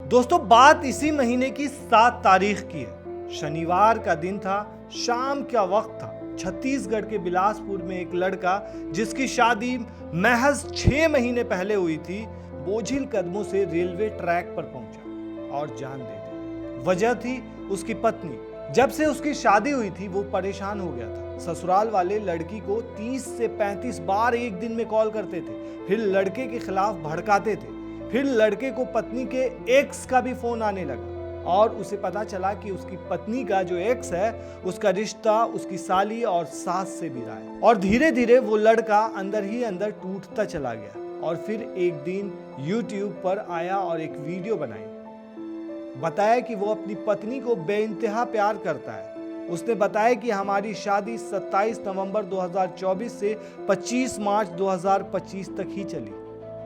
दोस्तों बात इसी महीने की 7 तारीख की है। शनिवार का दिन था, शाम का वक्त था। छत्तीसगढ़ के बिलासपुर में एक लड़का जिसकी शादी महज 6 महीने पहले हुई थी, बोझिल कदमों से रेलवे ट्रैक पर पहुंचा और जान दे दी। वजह थी उसकी पत्नी। जब से उसकी शादी हुई थी वो परेशान हो गया था। ससुराल वाले लड़की को 30 से 35 बार एक दिन में कॉल करते थे, फिर लड़के के खिलाफ भड़काते थे, फिर लड़के को पत्नी के एक्स का भी फोन आने लगा और उसे पता चला कि उसकी पत्नी का जो एक्स है उसका रिश्ता उसकी साली और सास से भी रहा है। और धीरे धीरे वो लड़का अंदर ही अंदर टूटता चला गया और फिर एक दिन YouTube पर आया और एक वीडियो बनाई। बताया कि वो अपनी पत्नी को बेइंतहा प्यार करता है। उसने बताया कि हमारी शादी 27 नवंबर 2024 से 25 मार्च 2025 तक ही चली।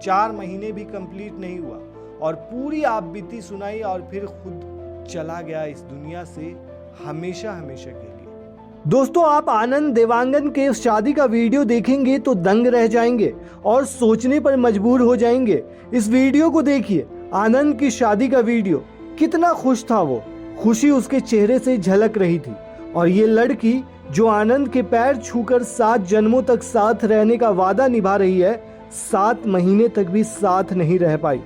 4 महीने भी कंप्लीट नहीं हुआ और पूरी आप बीती सुनाई और फिर खुद चला गया इस दुनिया से हमेशा हमेशा के लिए। दोस्तों आप आनंद देवांगन के शादी का वीडियो देखेंगे तो दंग रह जाएंगे और सोचने पर मजबूर हो जाएंगे। इस वीडियो को देखिए, आनंद की शादी का वीडियो। कितना खुश था वो, खुशी उसके चेहरे से झलक रही थी। और ये लड़की जो आनंद के पैर छूकर 7 जन्मों तक साथ रहने का वादा निभा रही है, 7 महीने तक भी साथ नहीं रह पाई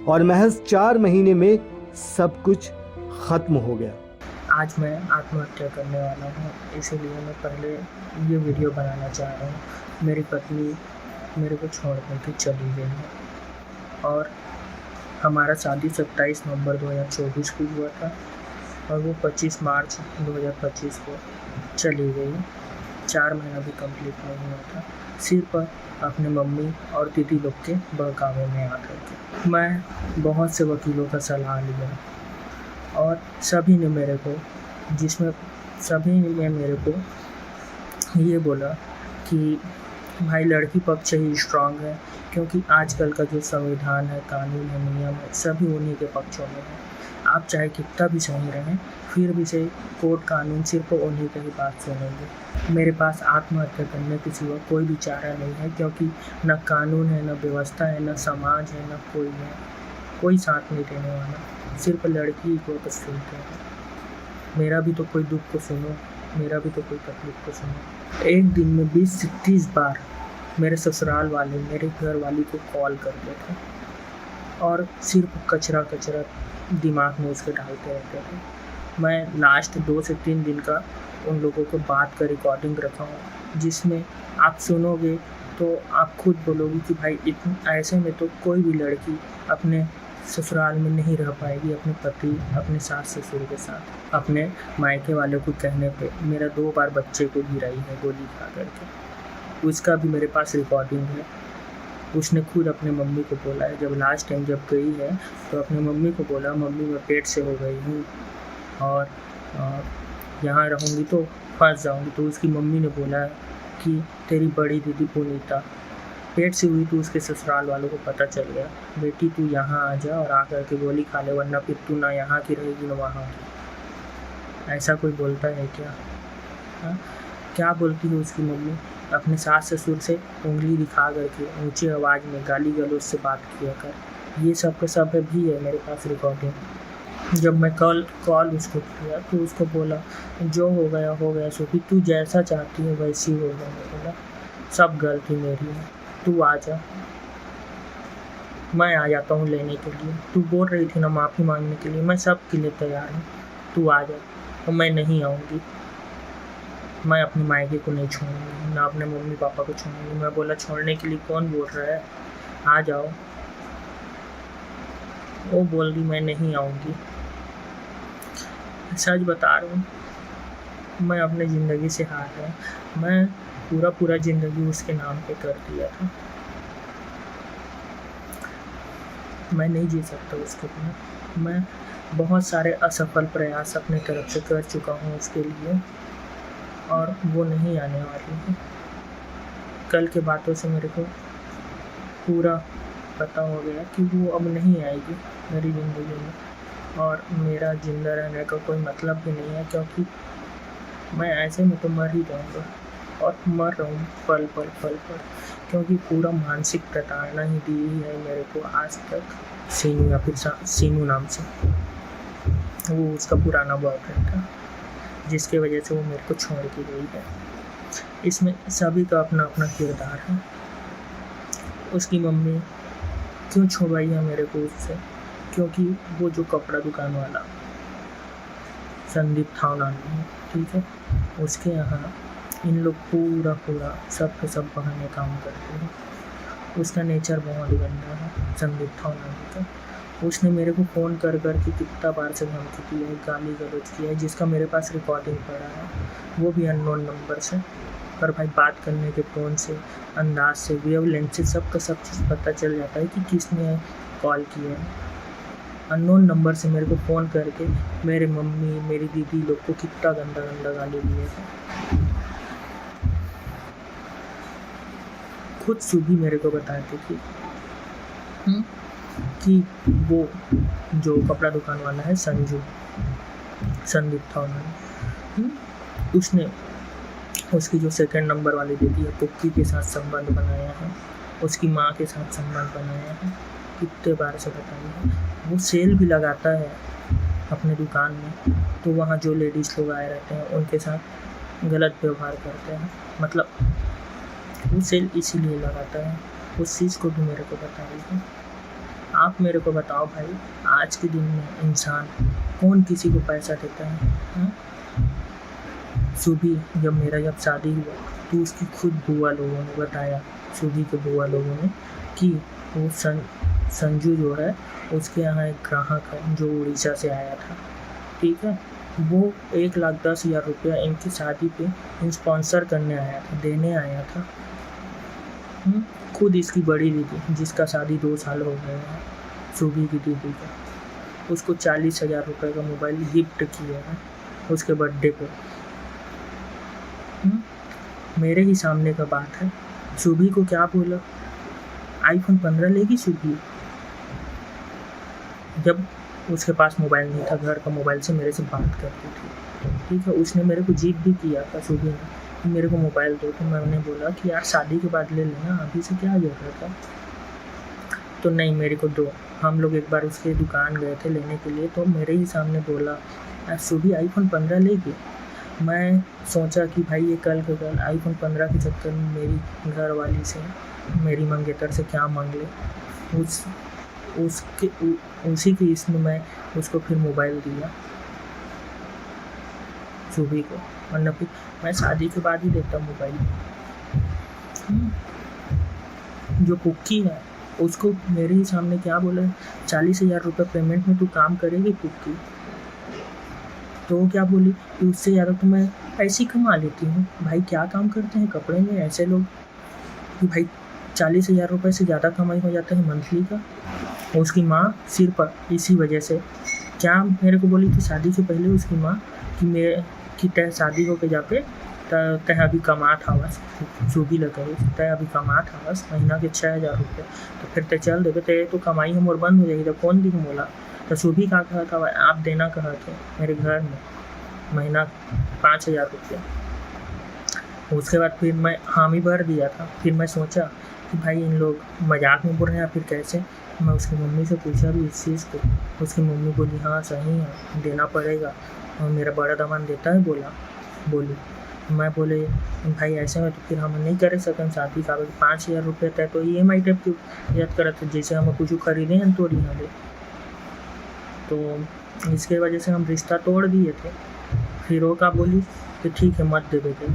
और महज 4 महीने में सब कुछ खत्म हो गया। आज मैं आत्महत्या करने वाला हूँ, इसीलिए मैं पहले ये वीडियो बनाना चाह रहा हूँ। मेरी पत्नी मेरे को छोड़ कर चली गई है और हमारा शादी 27 नवंबर 2024 को हुआ था और वो 25 मार्च 2025 को चली गई। 4 महीना भी कंप्लीट नहीं हुआ था, सिर पर अपने मम्मी और दीदी लोग के बहकावे में आ करके। मैं बहुत से वकीलों का सलाह लिया और सभी ने मेरे को ये बोला कि भाई लड़की पक्ष ही स्ट्रांग है, क्योंकि आजकल का जो संविधान है, कानून है, नियम है, सभी उन्हीं के पक्षों में है। आप चाहे कितना भी सही रहें, फिर भी से कोर्ट कानून सिर्फ उन्हीं की ही बात सुनेंगे। मेरे पास आत्महत्या करने के सिवा कोई भी चारा नहीं है, क्योंकि न कानून है, न व्यवस्था है, न समाज है, न कोई है। कोई साथ नहीं देने वाला, सिर्फ लड़की को तो सुनते हैं। मेरा भी तो कोई दुख को सुनो, मेरा भी तो कोई तकलीफ को सुनो। एक दिन में 20 से 30 बार मेरे ससुराल वाले मेरे घर वाली को कॉल करते थे और सिर्फ कचरा दिमाग में उसके डालते रहते थे। मैं लास्ट 2 से 3 दिन का उन लोगों को बात का रिकॉर्डिंग रखा हूँ, जिसमें आप सुनोगे तो आप खुद बोलोगे कि भाई ऐसे में तो कोई भी लड़की अपने ससुराल में नहीं रह पाएगी अपने पति, अपने सास ससुर के साथ। अपने मायके वालों को कहने पे मेरा 2 बार बच्चे को गिराई है गोली खा करके, उसका भी मेरे पास रिकॉर्डिंग है। उसने खुद अपने मम्मी को बोला है, जब लास्ट टाइम जब गई है तो अपने मम्मी को बोला, मम्मी मैं पेट से हो गई हूँ और यहाँ रहूँगी तो फंस जाऊँगी। तो उसकी मम्मी ने बोला कि तेरी बड़ी दीदी पुनीता पेट से हुई, तो उसके ससुराल वालों को पता चल गया, बेटी तू यहाँ आ जा और आकर के गोली खा ले, वरना फिर तू ना यहाँ की रहेगी ना वहाँ की। ऐसा कोई बोलता है क्या? हाँ, क्या बोलती है उसकी मम्मी? अपने सास ससुर से उंगली दिखा करके ऊंची आवाज़ में गाली गलौज से बात किया कर। ये सब का सब भी है मेरे पास रिकॉर्डिंग। जब मैं कॉल उसको किया तो उसको बोला जो हो गया सोफी, तू जैसा चाहती है वैसी हो गया। बोला सब गलती मेरी है, तू आ जा, मैं आ जाता हूँ लेने के लिए। तू बोल रही थी ना माफ़ी मांगने के लिए, मैं सब के लिए तैयार हूँ, तू आ जा। और मैं नहीं आऊँगी, मैं अपने मायके को नहीं छोड़ूंगी, ना अपने मम्मी पापा को छोड़ूंगी। मैं बोला छोड़ने के लिए कौन बोल रहा है, आ जाओ। वो बोल रही मैं नहीं आऊँगी। सच बता रहा हूँ, मैं अपने ज़िंदगी से हार गया। मैं पूरा ज़िंदगी उसके नाम पे कर दिया था। मैं नहीं जी सकता उसके बिना। मैं बहुत सारे असफल प्रयास अपने तरफ से कर चुका हूँ उसके लिए और वो नहीं आने वाली है। कल के बातों से मेरे को पूरा पता हो गया कि वो अब नहीं आएगी मेरी ज़िंदगी में और मेरा ज़िंदा रहने का कोई मतलब भी नहीं है, क्योंकि मैं ऐसे में तो मर ही जाऊँगा और मर रहा हूँ पल पल, क्योंकि पूरा मानसिक प्रताड़ना ही दी है मेरे को आज तक। सीनू या फिर सीनू नाम से। वो उसका पुराना बॉयफ्रेंड था जिसके वजह से वो मेरे को छोड़ के गई है। इसमें सभी का अपना अपना किरदार है। उसकी मम्मी क्यों छुड़वाई है मेरे को उससे, क्योंकि वो जो कपड़ा दुकान वाला संदीप था नाम है, ठीक है, उसके यहाँ इन लोग पूरा सब के सब बहाने काम करते हैं। उसका नेचर बहुत गंदा है, संदीप था नाम का। उसने मेरे को फ़ोन कर के कितना बार से धमकी दी है, गाली गलौज किया है, जिसका मेरे पास रिकॉर्डिंग पड़ा है, वो भी अननोन नंबर से। पर भाई बात करने के टोन से, अंदाज से, वेवलेंथ से सबका सब चीज़ पता चल जाता है कि किसने कॉल किया है। अननोन नंबर से मेरे को फ़ोन करके मेरे मम्मी मेरी दीदी लोग को कितना गंदा गाली दिए थे। खुद सुबह मेरे को बताती थी कि वो जो कपड़ा दुकान वाला है संदीप था उन्होंने, उसने उसकी जो सेकंड नंबर वाली दीदी है कुक्की के साथ संबंध बनाया है, उसकी माँ के साथ संबंध बनाया है। कितने बार से बताया है। वो सेल भी लगाता है अपने दुकान में, तो वहाँ जो लेडीज़ लोग आए रहते हैं उनके साथ गलत व्यवहार करते हैं। मतलब वो सेल इसीलिए लगाता है। उस चीज़ को भी मेरे को बताई है। आप मेरे को बताओ भाई, आज के दिन में इंसान कौन किसी को पैसा देता है? सुबह जब शादी हुआ तो उसकी खुद बुआ लोगों ने बताया, सुबह के बुआ लोगों ने, कि वो संजू जो है उसके यहाँ एक ग्राहक है जो उड़ीसा से आया था, ठीक है, वो 1,10,000 रुपया इनकी शादी पे स्पॉन्सर करने आया था, देने आया था। खुद इसकी बड़ी दीदी जिसका शादी 2 साल हो गए हैं, सुबह की दीदी का, उसको 40,000 रुपये का मोबाइल गिफ्ट किया है उसके बर्थडे पे। मेरे ही सामने का बात है। सुबह को क्या बोला, iPhone 15 लेगी सुबह, जब उसके पास मोबाइल नहीं था, घर का मोबाइल से मेरे से बात करती थी, ठीक है। उसने मेरे को जिद भी किया था सुबह ने कि मेरे को मोबाइल दो, तो मैंने बोला कि यार शादी के बाद ले लेना, अभी से क्या ज़रूरत है। तो नहीं, मेरे को दो। हम लोग एक बार उसके दुकान गए थे लेने के लिए, तो मेरे ही सामने बोला यार सुबह iPhone 15 लेगी। मैं सोचा कि भाई ये कल के कल iPhone 15 के चक्कर में मेरी घर वाली से, मेरी मंगेतर से क्या मांग ले, उसी की इसमें मैं उसको फिर मोबाइल दिया सुबह को, वरना फिर मैं शादी के बाद ही देता मोबाइल। जो कुक्की है उसको मेरे ही सामने क्या बोला, 40,000 रुपये पेमेंट में तू काम करेगी कुक्की। तो वो क्या बोली कि उससे ज़्यादा तो मैं ऐसे ही कमा लेती हूँ। भाई क्या काम करते हैं कपड़े में ऐसे लोग कि भाई 40,000 रुपये से ज़्यादा कमाई हो जाता है मंथली का। उसकी माँ सिर पर इसी वजह से क्या मेरे को बोली थी शादी से पहले उसकी माँ कि तय शादी होके जाके तय अभी कमात हवस, सुबह लगे तय अभी कमात हवस महीना के 6,000 रुपये, तो फिर तय चल देवे, तय तो कमाई हमोर बंद हो जाएगी, तो कौन दी मोला। तो सुबह का कहा था आप देना कहा थे मेरे घर में महीना 5,000 रुपये। उसके बाद फिर मैं हामी भर दिया था। फिर मैं सोचा कि भाई इन लोग मजाक में बोल रहे हैं या फिर कैसे। मैं उसकी मम्मी से पूछा भी इस चीज़ को, उसकी मम्मी बोली हाँ सही है, देना पड़ेगा, और मेरा बड़ा दामाद देता है बोली। मैं बोले भाई ऐसे में तो फिर हम नहीं कर सकते शादी का, 5,000 रुपये तय तो EMI टाइप की याद करा था, जैसे हम कुछ खरीदे हैं तो यहाँ ले, तो इसके वजह से हम रिश्ता तोड़ दिए थे। फिर वो का बोली कि ठीक है मत दे देते।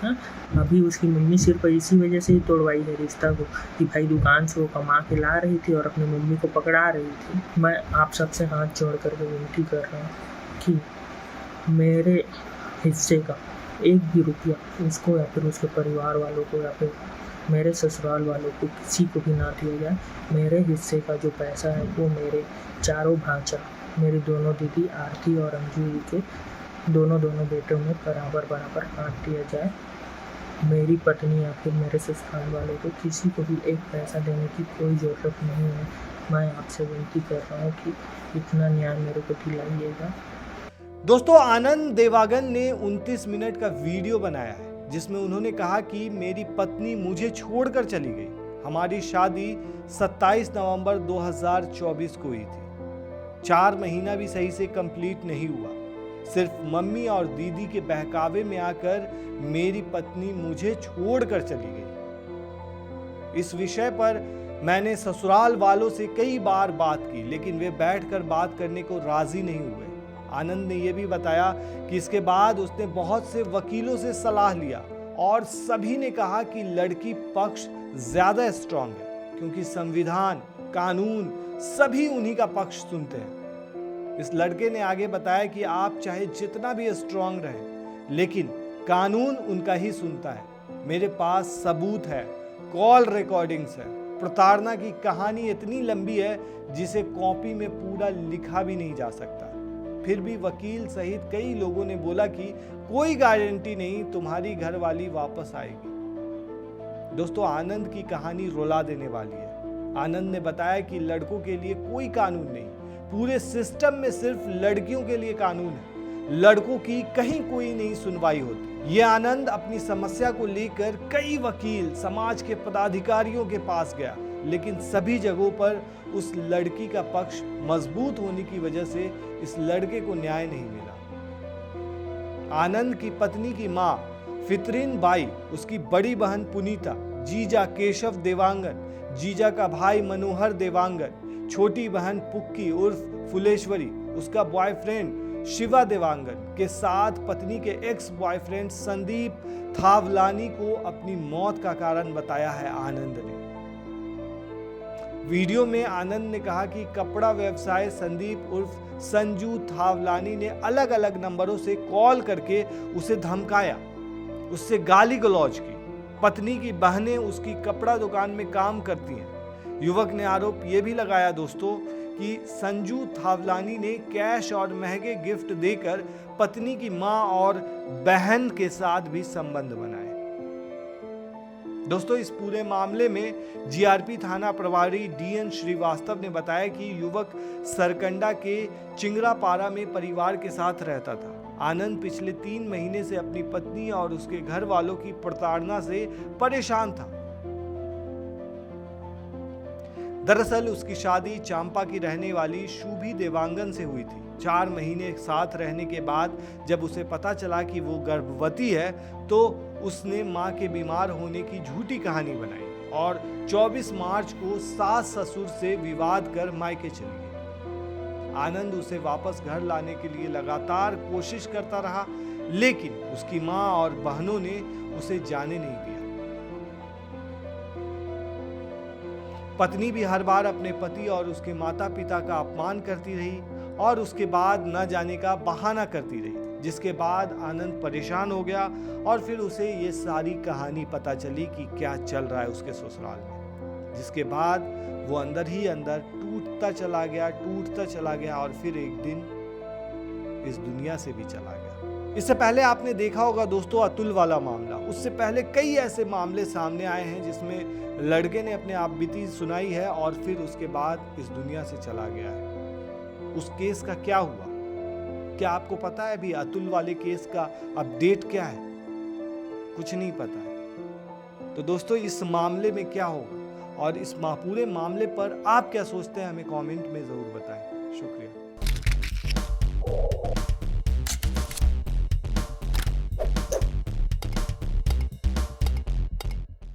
हाँ, अभी उसकी मम्मी सिर्फ इसी वजह से ही तोड़वाई है रिश्ता को कि भाई दुकान से वो कमा के ला रही थी और अपनी मम्मी को पकड़ा रही थी। मैं आप सबसे हाथ जोड़ करके विनती कर रहा हूँ कि मेरे हिस्से का एक भी रुपया उसको या फिर उसके परिवार वालों को या फिर मेरे ससुराल वालों को किसी को भी ना दिया जाए। मेरे हिस्से का जो पैसा है वो मेरे चारों भांचा, मेरी दोनों दीदी आरती और अंजू के दोनों बेटों में बराबर बांट दिया जाए। मेरी पत्नी या फिर मेरे ससुराल वालों को किसी को भी एक पैसा देने की कोई ज़रूरत नहीं है। मैं आपसे विनती कर रहा हूँ कि इतना न्याय मेरे को दिलाइएगा। दोस्तों, आनंद देवागन ने 29 मिनट का वीडियो बनाया है जिसमें उन्होंने कहा कि मेरी पत्नी मुझे छोड़कर चली गई। हमारी शादी 27 नवंबर 2024 को हुई थी। 4 महीना भी सही से कंप्लीट नहीं हुआ। सिर्फ मम्मी और दीदी के बहकावे में आकर मेरी पत्नी मुझे छोड़कर चली गई। इस विषय पर मैंने ससुराल वालों से कई बार बात की, लेकिन वे बैठकर बात करने को राजी नहीं हुए। आनंद ने यह भी बताया कि इसके बाद उसने बहुत से वकीलों से सलाह लिया और सभी ने कहा कि लड़की पक्ष ज्यादा स्ट्रांग है, क्योंकि संविधान, कानून सभी उन्हीं का पक्ष सुनते हैं। इस लड़के ने आगे बताया कि आप चाहे जितना भी स्ट्रांग रहे, लेकिन कानून उनका ही सुनता है। मेरे पास सबूत है, कॉल रिकॉर्डिंग्स है। प्रताड़ना की कहानी इतनी लंबी है जिसे कॉपी में पूरा लिखा भी नहीं जा सकता। फिर भी वकील सहित कई लोगों ने बोला कि कोई गारंटी नहीं तुम्हारी घरवाली वापस आएगी। दोस्तों, आनंद की कहानी रुला देने वाली है। आनंद ने बताया कि लड़कों के लिए कोई कानून नहीं, पूरे सिस्टम में सिर्फ लड़कियों के लिए कानून है। लड़कों की कहीं कोई नहीं सुनवाई होती। ये आनंद अपनी समस्या को लेकर कई वकील, समाज के पदाधिकारियों के पास गया, लेकिन सभी जगहों पर उस लड़की का पक्ष मजबूत होने की वजह से इस लड़के को न्याय नहीं मिला। आनंद की पत्नी की मां फितरीन बाई, उसकी बड़ी बहन पुनीता, जीजा केशव देवांगन, जीजा का भाई मनोहर देवांगन, छोटी बहन पुक्की उर्फ फुलेश्वरी, उसका बॉयफ्रेंड शिवा देवांगन के साथ पत्नी के एक्स बॉयफ्रेंड संदीप थावलानी को अपनी मौत का कारण बताया है आनंद ने। वीडियो में आनंद ने कहा कि कपड़ा व्यवसाय संदीप उर्फ संजू थावलानी ने अलग अलग नंबरों से कॉल करके उसे धमकाया, उससे गाली गलौज की। पत्नी की बहनें उसकी कपड़ा दुकान में काम करती हैं। युवक ने आरोप यह भी लगाया दोस्तों कि संजू थावलानी ने कैश और महंगे गिफ्ट देकर पत्नी की मां और बहन के साथ भी संबंध बनाए। दोस्तों, इस पूरे मामले में जीआरपी थाना प्रभारी डीएन श्रीवास्तव ने बताया कि युवक सरकंडा के चिंगरापारा में परिवार के साथ रहता था। आनंद पिछले 3 महीने से अपनी पत्नी और उसके घर वालों की प्रताड़ना से परेशान था। दरअसल उसकी शादी चांपा की रहने वाली शुभी देवांगन से हुई थी। 4 महीने साथ रहने के बाद जब उसे पता चला कि वो गर्भवती है, तो उसने मां के बीमार होने की झूठी कहानी बनाई और 24 मार्च को सास ससुर से विवाद कर मायके चली गई। आनंद उसे वापस घर लाने के लिए लगातार कोशिश करता रहा, लेकिन उसकी मां और बहनों ने उसे जाने नहीं दिया। पत्नी भी हर बार अपने पति और उसके माता पिता का अपमान करती रही और उसके बाद न जाने का बहाना करती रही, जिसके बाद आनंद परेशान हो गया और फिर उसे ये सारी कहानी पता चली कि क्या चल रहा है उसके ससुराल में। जिसके बाद वो अंदर ही अंदर टूटता चला गया और फिर एक दिन इस दुनिया से भी चला गया। इससे पहले आपने देखा होगा दोस्तों अतुल वाला मामला। उससे पहले कई ऐसे मामले सामने आए हैं जिसमें लड़के ने अपने आप बीती सुनाई है और फिर उसके बाद इस दुनिया से चला गया है। उस केस का क्या हुआ, क्या आपको पता है? अभी अतुल वाले केस का अपडेट क्या है? कुछ नहीं पता है। तो दोस्तों, इस मामले में क्या होगा और इस पूरे मामले पर आप क्या सोचते हैं, हमें कमेंट में जरूर बताएं। शुक्रिया।